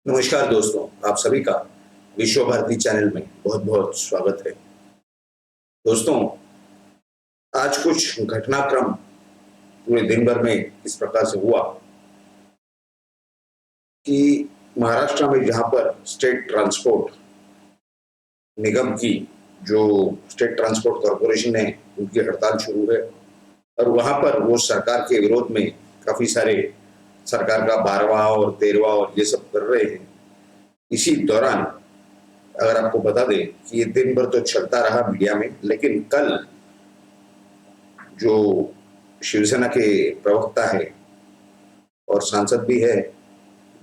नमस्कार दोस्तों, आप सभी का विश्व भारती चैनल में बहुत-बहुत स्वागत है। दोस्तों, आज कुछ घटनाक्रम पूरे दिन भर में इस प्रकार से हुआ कि महाराष्ट्र में जहाँ पर स्टेट ट्रांसपोर्ट निगम की जो स्टेट ट्रांसपोर्ट कॉर्पोरेशन है, उनकी हड़ताल शुरू है और वहाँ पर वो सरकार के विरोध में काफ़ी सारे सरकार का 12वां और 13वां और ये सब कर रहे हैं। इसी दौरान अगर आपको बता दें कि ये दिन भर तो चलता रहा मीडिया में, लेकिन कल जो शिवसेना के प्रवक्ता है और सांसद भी है,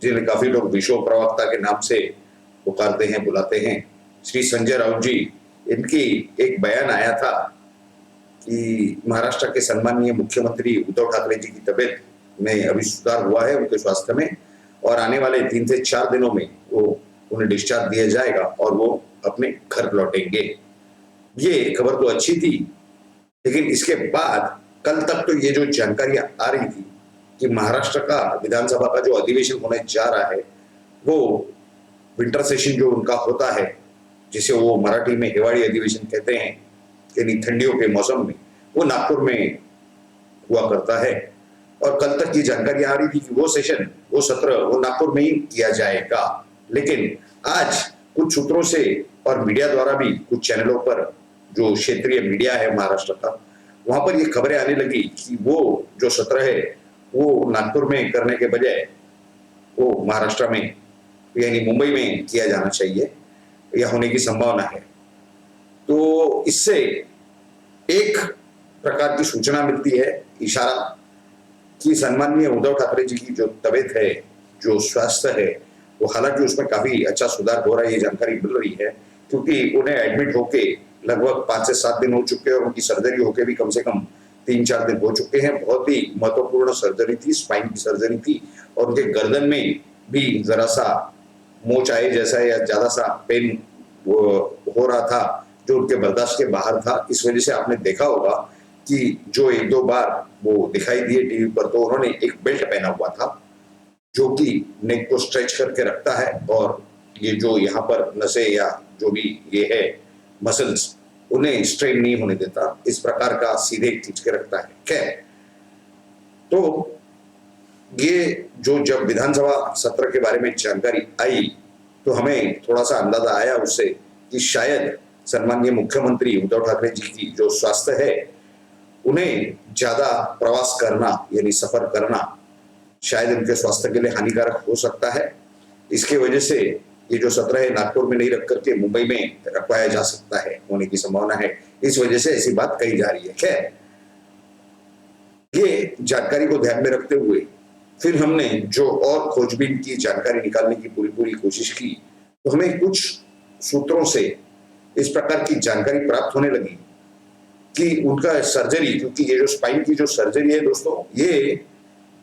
जिन्हें काफी लोग विश्व प्रवक्ता के नाम से पुकारते हैं, बुलाते हैं, श्री संजय राउत जी, इनकी एक बयान आया था कि महाराष्ट्र के सम्माननीय मुख्यमंत्री उद्धव ठाकरे जी की तबीयत में अभी सुधार हुआ है उनके स्वास्थ्य में और आने वाले 3 से 4 दिनों में वो उन्हें डिस्चार्ज दिया जाएगा और वो अपने घर लौटेंगे। ये खबर तो अच्छी थी, लेकिन इसके बाद कल तक तो ये जो जानकारियां आ रही थी कि महाराष्ट्र का विधानसभा का जो अधिवेशन होने जा रहा है, वो विंटर सेशन जो उनका होता है, जिसे वो मराठी में हिवाड़ी अधिवेशन कहते हैं, यानी ठंडियों के मौसम में, वो नागपुर में हुआ करता है। और कल तक ये जानकारी आ रही थी कि वो सेशन, वो सत्र, वो नागपुर में ही किया जाएगा। लेकिन आज कुछ सूत्रों से और मीडिया द्वारा भी कुछ चैनलों पर, जो क्षेत्रीय मीडिया है महाराष्ट्र का, वहां पर ये खबरें आने लगी कि वो जो सत्र है वो नागपुर में करने के बजाय वो महाराष्ट्र में यानी मुंबई में किया जाना चाहिए या होने की संभावना है। तो इससे एक प्रकार की सूचना मिलती है, इशारा, कि सम्माननीय उद्धव ठाकरे जी की जो तबीयत है, जो स्वास्थ्य है, वो हालांकि उसमें काफी अच्छा सुधार हो रहा है, ये जानकारी मिल रही है, क्योंकि उन्हें एडमिट होके लगभग 5 से 7 दिन हो चुके हैं और उनकी सर्जरी होके भी कम से कम 3-4 दिन हो चुके हैं। बहुत ही महत्वपूर्ण सर्जरी थी, स्पाइन की सर्जरी थी और उनके गर्दन में भी जरा सा मोच आए जैसा या ज्यादा सा पेन हो रहा था, जो उनके बर्दाश्त के बाहर था। इस वजह से आपने देखा होगा कि जो 1-2 बार वो दिखाई दिए टीवी पर, तो उन्होंने एक बेल्ट पहना हुआ था जो कि नेक को स्ट्रेच करके रखता है और ये जो यहाँ पर नसें या जो भी ये है मसल्स, उन्हें स्ट्रेन नहीं होने देता, इस प्रकार का सीधे खींच के रखता है। खैर, तो ये जो जब विधानसभा सत्र के बारे में जानकारी आई तो हमें थोड़ा सा अंदाजा आया उससे कि शायद सम्माननीय मुख्यमंत्री उद्धव ठाकरे जी की जो स्वास्थ्य है, उन्हें ज्यादा प्रवास करना यानी सफर करना शायद उनके स्वास्थ्य के लिए हानिकारक हो सकता है। इसके वजह से ये जो सत्र है नागपुर में नहीं रख करके मुंबई में रखवाया जा सकता है, होने की संभावना है। इस वजह से ऐसी बात कही जा रही है। खैर, ये जानकारी को ध्यान में रखते हुए फिर हमने जो और खोजबीन की जानकारी निकालने की पूरी कोशिश की, तो हमें कुछ सूत्रों से इस प्रकार की जानकारी प्राप्त होने लगी कि उनका सर्जरी, क्योंकि ये जो स्पाइन की जो सर्जरी है दोस्तों, ये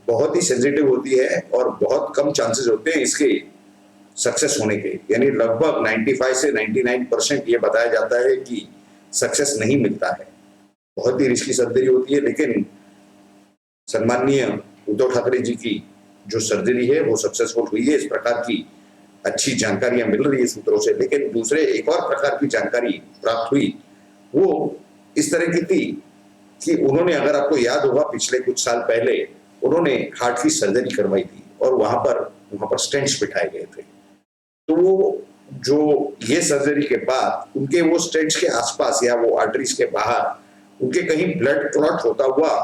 बहुत ही सेंसिटिव होती है और बहुत कम चांसेस होते हैं इसके सक्सेस होने के, यानी लगभग 95 से 99% ये बताया जाता है कि सक्सेस नहीं मिलता है। बहुत ही रिस्की सर्जरी होती है, लेकिन सम्माननीय उद्धव ठाकरे जी की जो सर्जरी है वो सक्सेसफुल हुई है, इस प्रकार की अच्छी जानकारियां मिल रही है सूत्रों से। लेकिन दूसरे एक और प्रकार की जानकारी प्राप्त हुई, वो इस तरह की थी कि उन्होंने, अगर आपको याद होगा, पिछले कुछ साल पहले उन्होंने हार्ट की सर्जरी करवाई थी और वहां पर स्टेंट्स बिठाए गए थे। तो वो जो ये सर्जरी के बाद उनके वो स्टेंट्स के आसपास या वो आर्टरीज के बाहर उनके कहीं ब्लड क्लॉट होता हुआ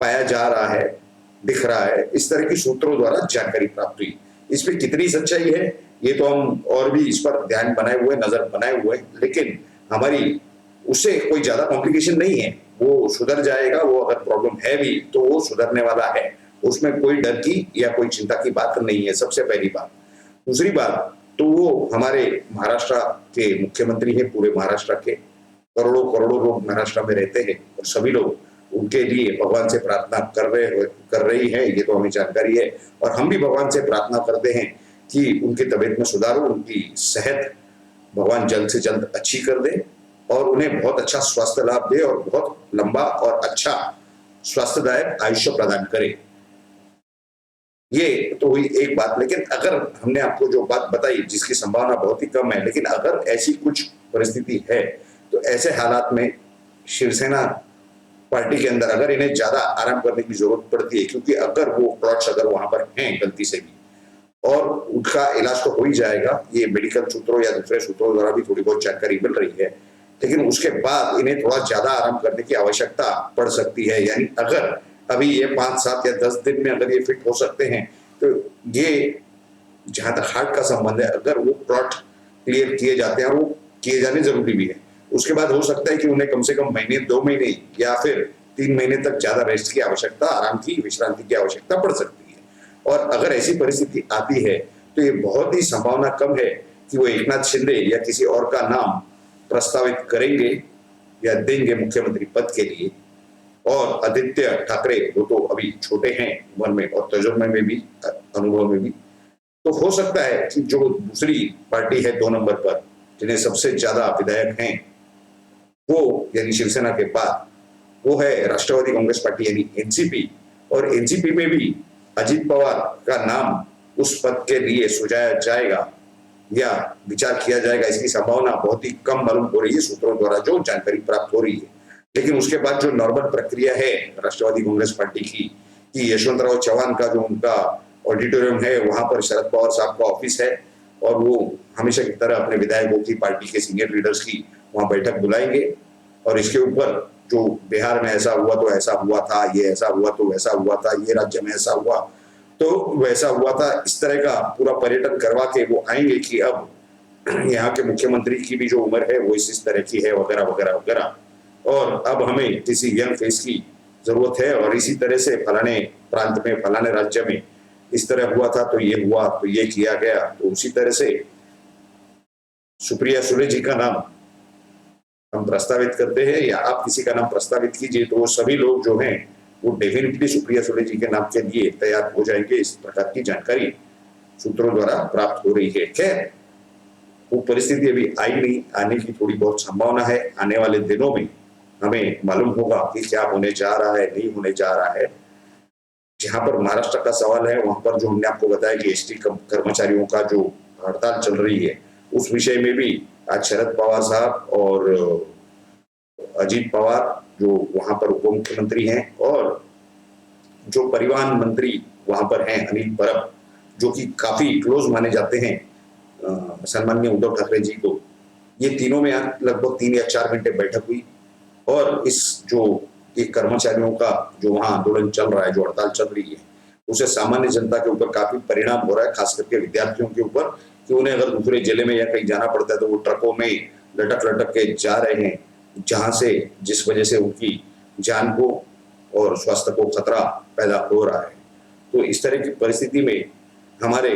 पाया जा रहा है, दिख रहा है। इस तरह की सूत्रों द्वारा जानकारी प्राप्त हुई। इसमें कितनी सच्चाई है ये तो हम और भी इस पर ध्यान बनाए हुए, नजर बनाए हुए, लेकिन हमारी उससे कोई ज्यादा कॉम्प्लिकेशन नहीं है, वो सुधर जाएगा। वो अगर प्रॉब्लम है भी तो वो सुधरने वाला है, उसमें कोई डर की या कोई चिंता की बात नहीं है, सबसे पहली बात। दूसरी बात, तो वो हमारे महाराष्ट्र के मुख्यमंत्री है, पूरे महाराष्ट्र के करोड़ों करोड़ों लोग महाराष्ट्र में रहते हैं और सभी लोग उनके लिए भगवान से प्रार्थना कर रही है, ये तो हमें जानकारी है। और हम भी भगवान से प्रार्थना करते हैं कि उनकी तबीयत में सुधार हो, उनकी सेहत भगवान जल्द से जल्द अच्छी कर दे और उन्हें बहुत अच्छा स्वास्थ्य लाभ दे और बहुत लंबा और अच्छा स्वास्थ्यदायक आयुष्य प्रदान करे। ये तो हुई एक बात। लेकिन अगर हमने आपको जो बात बताई जिसकी संभावना बहुत ही कम है, लेकिन अगर ऐसी कुछ परिस्थिति है तो ऐसे हालात में शिवसेना पार्टी के अंदर अगर इन्हें ज्यादा आराम करने की जरूरत पड़ती है, क्योंकि अगर वो प्लॉट्स अगर वहां पर हैं गलती से भी, और उनका इलाज तो हो ही जाएगा, ये मेडिकल सूत्रों या दूसरे सूत्रों द्वारा भी थोड़ी बहुत जानकारी मिल रही है, लेकिन उसके बाद इन्हें थोड़ा ज्यादा आराम करने की आवश्यकता पड़ सकती है। यानी अगर अभी ये 5, 7 या 10 दिन में अगर ये फिट हो सकते हैं, तो ये जहां तक हार्ट का संबंध है, अगर वो प्लॉट क्लियर किए जाते हैं और वो किए जाने जरूरी भी है, उसके बाद हो सकता है कि उन्हें कम से कम महीने, 2 महीने या फिर 3 महीने तक ज्यादा रेस्ट की आवश्यकता, आराम की, विश्रांति की आवश्यकता पड़ सकती है। और अगर ऐसी परिस्थिति आती है तो ये बहुत ही संभावना कम है कि वो एकनाथ शिंदे या किसी और का नाम प्रस्तावित करेंगे या देंगे मुख्यमंत्री पद के लिए। और आदित्य ठाकरे वो तो अभी छोटे हैं उम्र में और तजुर्बे में भी, अनुभव में भी, तो हो सकता है कि जो दूसरी पार्टी है 2 नंबर पर, जिन्हें सबसे ज्यादा विधायक हैं, वो यानी शिवसेना के बाद वो है राष्ट्रवादी कांग्रेस पार्टी यानी एनसीपी। और एनसीपी में भी अजित पवार का नाम उस पद के लिए सुझाया जाएगा या विचार किया जाएगा, इसकी संभावना बहुत ही कम मालूम हो रही है सूत्रों द्वारा जो जानकारी प्राप्त हो रही है। लेकिन उसके बाद जो नॉर्मल प्रक्रिया है राष्ट्रवादी कांग्रेस पार्टी की, कि यशवंतराव चौहान का जो उनका ऑडिटोरियम है, वहां पर शरद पवार साहब का ऑफिस है, और वो हमेशा की तरह अपने विधायकों की, पार्टी के सीनियर लीडर्स की वहां बैठक बुलाएंगे, और इसके ऊपर जो बिहार में ऐसा हुआ तो ऐसा हुआ था, ये ऐसा हुआ तो वैसा हुआ था, ये राज्य में ऐसा हुआ तो वैसा हुआ था, इस तरह का पूरा पर्यटन करवा के वो आएंगे कि अब यहाँ के मुख्यमंत्री की भी जो उम्र है वो इस तरह की है, वगैरह वगैरह वगैरह, और अब हमें किसी यंग फेस की जरूरत है, और इसी तरह से फलाने प्रांत में, फलाने राज्य में इस तरह हुआ था तो ये हुआ, तो ये किया गया। तो उसी तरह से सुप्रिया सुले जी का नाम हम प्रस्तावित करते हैं या आप किसी का नाम प्रस्तावित कीजिए, तो वो सभी लोग जो हैं वो डेफिनेटली सुप्रिया सुले जी के नाम के लिए तैयार हो जाएंगे। इस प्रकार की जानकारी सूत्रों द्वारा प्राप्त हो रही है। खैर, वो परिस्थिति अभी आई नहीं, आने की थोड़ी बहुत संभावना है। आने वाले दिनों में हमें मालूम होगा कि क्या होने जा रहा है, नहीं होने जा रहा है। जहां पर महाराष्ट्र का सवाल है, वहां पर जो हमने आपको बताया कि एसटी कर्मचारियों का जो हड़ताल चल रही है, उस विषय में भी आज शरद पवार साहब और अजीत पवार जो वहां पर उप मुख्यमंत्री हैं, और जो परिवहन मंत्री वहां पर हैं अनिल परब, जो कि काफी क्लोज माने जाते हैं सन्माननीय उद्धव ठाकरे जी को, ये तीनों में लगभग 3 या 4 घंटे बैठक हुई। और इस जो एक कर्मचारियों का जो वहां आंदोलन चल रहा है, जो हड़ताल चल रही है, उसे सामान्य जनता के ऊपर काफी परिणाम हो रहा है, खास करके विद्यार्थियों के ऊपर, कि उन्हें अगर दूसरे जिले में या कहीं जाना पड़ता है तो वो ट्रकों में लटक लटक के जा रहे हैं, जहां से जिस वजह से उनकी जान को और स्वास्थ्य को खतरा पैदा हो रहा है। तो इस तरह की परिस्थिति में हमारे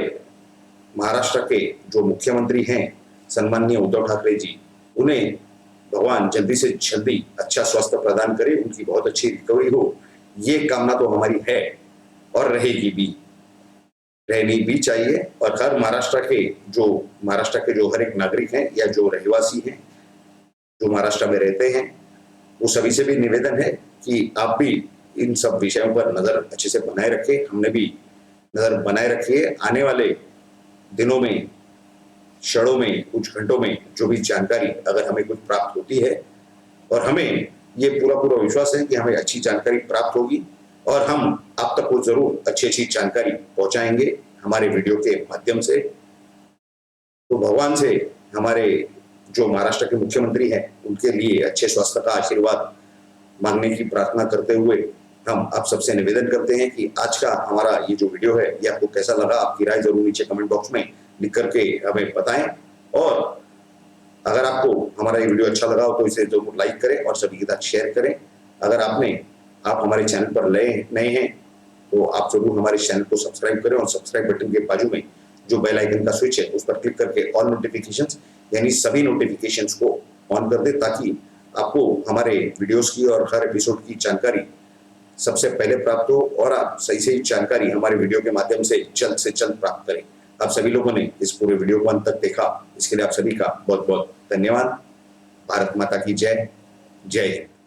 महाराष्ट्र के जो मुख्यमंत्री हैं सन्माननीय उद्धव ठाकरे जी, उन्हें भगवान जल्दी से जल्दी अच्छा स्वास्थ्य प्रदान करे, उनकी बहुत अच्छी रिकवरी हो, ये कामना तो हमारी है और रहेगी भी, रहनी भी चाहिए। और हर महाराष्ट्र के जो हर एक नागरिक हैं या जो रहवासी हैं जो महाराष्ट्र में रहते हैं, वो सभी से भी निवेदन है कि आप भी इन सब विषयों पर नजर अच्छे से बनाए रखें, हमने भी नजर बनाए रखी है। आने वाले दिनों में, क्षणों में, कुछ घंटों में जो भी जानकारी अगर हमें कुछ प्राप्त होती है, और हमें ये पूरा विश्वास है कि हमें अच्छी जानकारी प्राप्त होगी, और हम आप तक को जरूर अच्छी जानकारी पहुंचाएंगे हमारे वीडियो के माध्यम से। तो भगवान से हमारे जो महाराष्ट्र के मुख्यमंत्री हैं उनके लिए अच्छे स्वास्थ्य का आशीर्वाद मांगने की प्रार्थना करते हुए हम आप सबसे निवेदन करते हैं कि आज का हमारा ये जो वीडियो है ये आपको कैसा लगा, आपकी राय जरूर नीचे कमेंट बॉक्स में लिख करके हमें बताएं। और अगर आपको हमारा ये वीडियो अच्छा लगा हो तो इसे जरूर लाइक करें और सभी के साथ शेयर करें। अगर आप हमारे चैनल पर नए हैं तो आप जरूर हमारे चैनल को सब्सक्राइब करें, और सब्सक्राइब बटन के बाजू में जो बेल आइकन का स्विच है उस पर क्लिक करके ऑल नोटिफिकेशंस यानी सभी नोटिफिकेशंस को ऑन कर दे, ताकि आपको हमारे वीडियोस की और हर एपिसोड की जानकारी सबसे पहले प्राप्त हो, और आप सही जानकारी हमारे वीडियो के माध्यम से जल्द प्राप्त करें। आप सभी लोगों ने इस पूरे वीडियो को अंत तक देखा, इसके लिए आप सभी का बहुत बहुत धन्यवाद। भारत माता की जय। जय हिंद।